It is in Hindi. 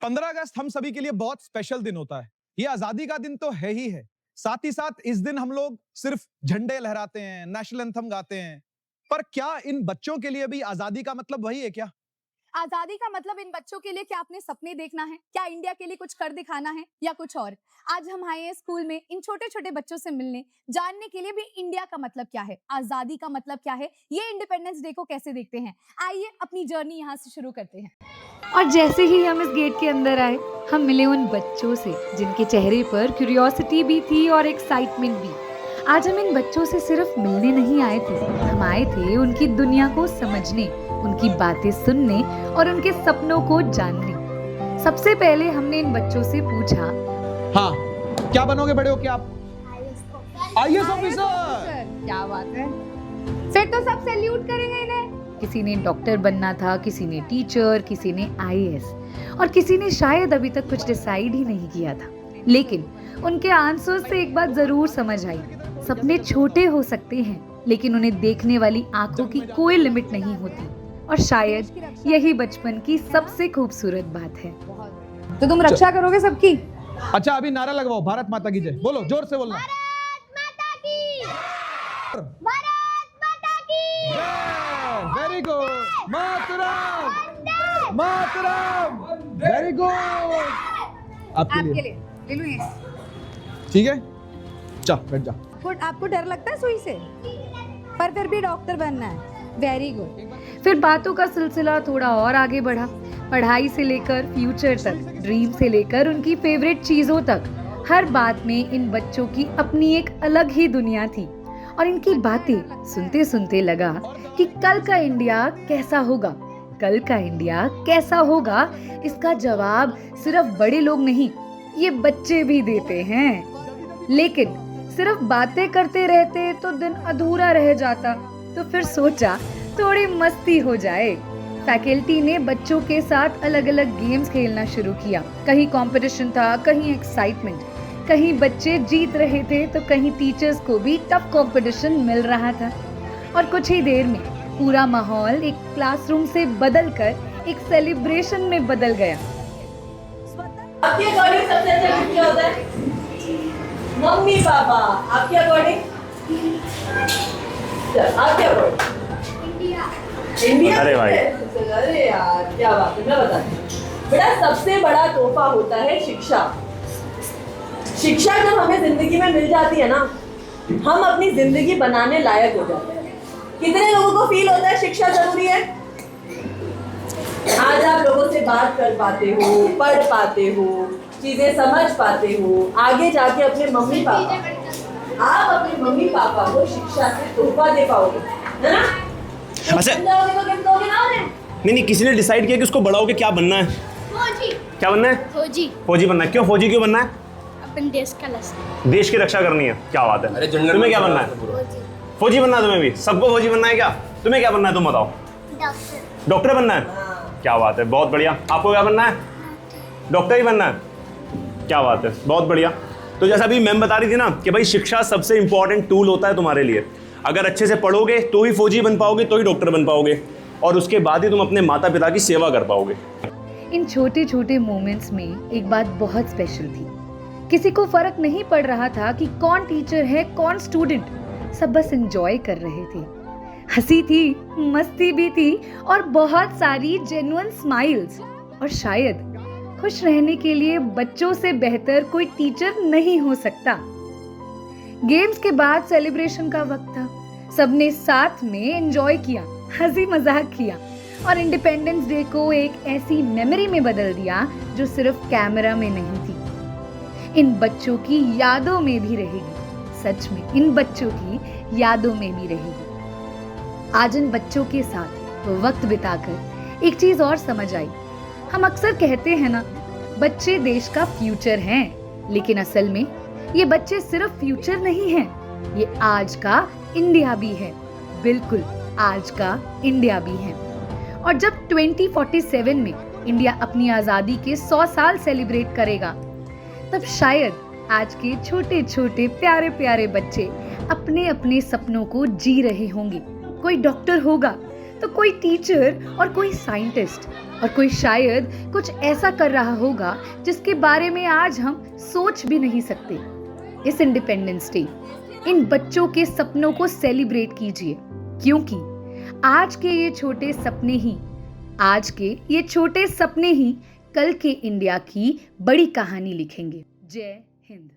15 अगस्त हम सभी के लिए बहुत स्पेशल दिन होता है। ये आजादी का दिन तो है ही है। साथ ही साथ इस दिन हम लोग सिर्फ झंडे लहराते हैं, नेशनल एंथम गाते हैं। पर क्या इन बच्चों के लिए भी आजादी का मतलब वही है क्या? आजादी का मतलब इन बच्चों के लिए क्या अपने सपने देखना है, क्या इंडिया के लिए कुछ कर दिखाना है या कुछ और। आज हम आए हैं स्कूल में इन छोटे छोटे बच्चों से मिलने, जानने के लिए भी इंडिया का मतलब क्या है, आजादी का मतलब क्या है, ये इंडिपेंडेंस डे को कैसे देखते हैं। आइए अपनी जर्नी यहाँ से शुरू करते हैं। और जैसे ही हम इस गेट के अंदर आए, हम मिले उन बच्चों से जिनके चेहरे पर क्यूरियोसिटी भी थी और एक्साइटमेंट भी। आज हम इन बच्चों से सिर्फ मिलने नहीं आए थे, हम आए थे उनकी दुनिया को समझने, उनकी बातें सुनने और उनके सपनों को जानने। सबसे पहले हमने इन बच्चों से पूछा, हाँ, क्या बनोगे बड़े होके आप? IAS officer. क्या बात है, फिर तो सब सैल्यूट करेंगे इन्हें। किसी ने डॉक्टर बनना था, किसी ने टीचर, किसी ने आईएएस और किसी ने शायद अभी तक कुछ डिसाइड ही नहीं किया था। लेकिन उनके आंसर से एक बात जरूर समझ आई, सपने छोटे हो सकते हैं लेकिन उन्हें देखने वाली आंखों की कोई लिमिट नहीं होती। और शायद यही बचपन की सबसे खूबसूरत बात है। तो तुम रक्षा करोगे सबकी? अच्छा, अभी नारा लगवाओ, भारत माता की जय। बोलो, जोर से बोलना। भारत माता की, भारत माता की जय। Very good. मातरम, मातरम। Very good. आपके लिए ले लो ये। ठीक है, जा बैठ जा। आपको डर लगता है सुई से, पर फिर भी डॉक्टर बनना है। Very good. फिर बातों का सिलसिला थोड़ा और आगे बढ़ा, पढ़ाई से लेकर फ्यूचर तक, ड्रीम से लेकर उनकी फेवरेट चीजों तक। हर बात में इन बच्चों की अपनी एक अलग ही दुनिया थी। और इनकी बातें सुनते सुनते लगा कि कल का इंडिया कैसा होगा, कल का इंडिया कैसा होगा, इसका जवाब सिर्फ बड़े लोग नहीं, ये बच्चे भी देते हैं। लेकिन सिर्फ बातें करते रहते तो दिन अधूरा रह जाता, तो फिर सोचा थोड़ी मस्ती हो जाए। फैकल्टी ने बच्चों के साथ अलग अलग गेम्स खेलना शुरू किया। कहीं कंपटीशन था, कहीं एक्साइटमेंट, कहीं बच्चे जीत रहे थे तो कहीं टीचर्स को भी टफ कंपटीशन मिल रहा था। और कुछ ही देर में पूरा माहौल एक क्लासरूम से बदलकर एक सेलिब्रेशन में बदल गया। आपके अकॉर्डिंग सबसे अच्छा गिफ्ट क्या होता है? Mummy papa. आपके अकॉर्डिंग? आपके अकॉर्डिंग? इंडिया। अरे भाई, अरे यार क्या बात है, मैं बताती हूँ। बेटा, सबसे बड़ा तोहफा होता है शिक्षा। शिक्षा जब हमें जिंदगी में मिल जाती है ना, हम अपनी जिंदगी बनाने लायक हो जाते हैं। कितने लोगों को फील होता है शिक्षा जरूरी है? आज आप लोगों से बात कर पाते हो, पढ़ पाते हो, चीजें समझ पाते हो, आगे जाके अपने मम्मी पापा, आप अपने मम्मी पापा को शिक्षा से तोहफा दे पाओगे, है ना? अच्छा, नहीं, किसी ने डिसाइड किया कि उसको बड़ा होके क्या बनना है? फौजी। क्या बनना है? फौजी। फौजी बनना है। क्यों फौजी क्यों बनना है? अपन देश का रक्षा। देश की रक्षा करनी है। क्या बात है। अरे जनरल तुम्हें क्या बनना है? फौजी। फौजी बनना है तुम्हें भी? सबको फौजी बनना है क्या? तुम्हें क्या बनना है, तुम बताओ। डॉक्टर। डॉक्टर बनना है। क्या बात है, बहुत बढ़िया। आपको क्या बनना है? डॉक्टर ही बनना है। क्या बात है, बहुत बढ़िया। तो जैसा अभी मैम बता रही थी ना कि भाई शिक्षा सबसे इंपॉर्टेंट टूल होता है तुम्हारे लिए। अगर अच्छे से पढ़ोगे तो ही फौजी बन पाओगे, तो ही डॉक्टर बन पाओगे, और उसके बाद ही तुम अपने माता पिता की सेवा कर पाओगे। इन छोटे छोटे मोमेंट्स में एक बात बहुत स्पेशल थी। किसी को फर्क नहीं पड़ रहा था कि कौन टीचर है, कौन स्टूडेंट, सब बस एंजॉय कर रहे थे। हंसी थी, मस्ती भी थी और बहुत सारी जेन्युइन स्माइल्स। और शायद खुश रहने के लिए बच्चों से बेहतर कोई टीचर नहीं हो सकता। गेम्स के बाद सेलिब्रेशन का वक्त था। सबने साथ में एंजॉय किया, हंसी मजाक किया और इंडिपेंडेंस डे को एक ऐसी मेमोरी में बदल दिया जो सिर्फ कैमरा में नहीं थी, इन बच्चों की यादों में भी रहेगी। सच में इन बच्चों की यादों में भी रहेगी। आज इन बच्चों के साथ वक्त बिताकर एक चीज और समझ आई। हम अक्सर कहते हैं ना, बच्चे देश का फ्यूचर हैं, लेकिन असल में ये बच्चे सिर्फ फ्यूचर नहीं हैं, ये आज का इंडिया भी है। बिल्कुल आज का इंडिया भी है। और जब 2047 में इंडिया अपनी आजादी के 100 साल सेलिब्रेट करेगा, तब शायद आज के छोटे छोटे प्यारे प्यारे बच्चे अपने अपने सपनों को जी रहे होंगे। कोई डॉक्टर होगा, तो कोई टीचर और कोई साइंटिस्ट और कोई शायद कुछ ऐसा कर रहा होगा जिसके बारे में आज हम सोच भी नहीं सकते। इस इंडिपेंडेंस डे इन बच्चों के सपनों को सेलिब्रेट कीजिए, क्योंकि आज के ये छोटे सपने ही कल के इंडिया की बड़ी कहानी लिखेंगे। जय हिंद।